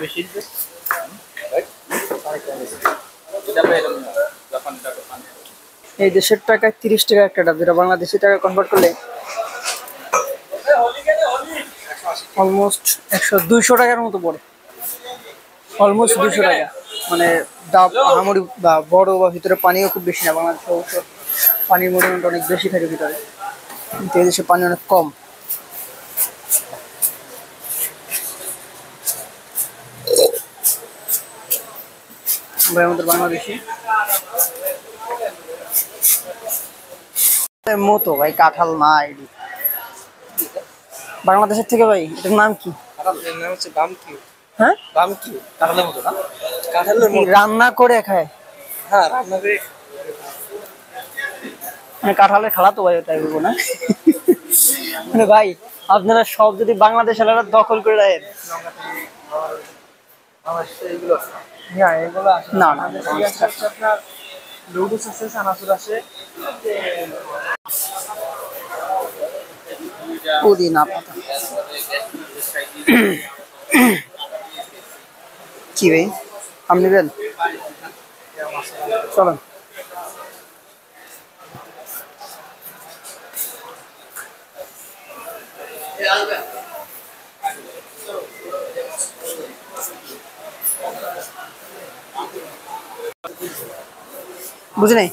বেশি এই দেশের টাকায় 30 টাকা একটা ডাব, যেটা বাংলাদেশি টাকা কনভার্ট করলে অলমোস্ট 200 টাকার মতো পড়ে। অলমোস্ট 200 টাকা, মানে ডাব আহামরি বা বড় বা ভিতরে পানিও খুব বেশি না। বাংলাদেশে অবশ্য পানির পরিমাণটা অনেক বেশি থাকে ভিতরে, কিন্তু এই দেশে পানি অনেক কম। ভাই আমাদের বাংলাদেশি মতো ভাই কাঁঠাল না, এটি বাংলাদেশের থেকে। ভাই এটার নাম কি? নাম হচ্ছে বামকি। হ্যাঁ বামকি কাঁঠালের মতো না? কাঁঠালের মতো রান্না করে খায়। হ্যাঁ, রান্না করে মানে কাঁঠালের খালা তো ভাই ওটাই বলবো না। মানে ভাই আপনারা সব যদি বাংলাদেশ এলাকা দখল করে দেন। এগুলো হ্যাঁ, এগুলো আছে না না, আপনার লুডুস আছে, চানাচুর আছে, পুদিনা পাতা। কি ভাই আপনি নেবেন? চলেন। বুঝি নাই।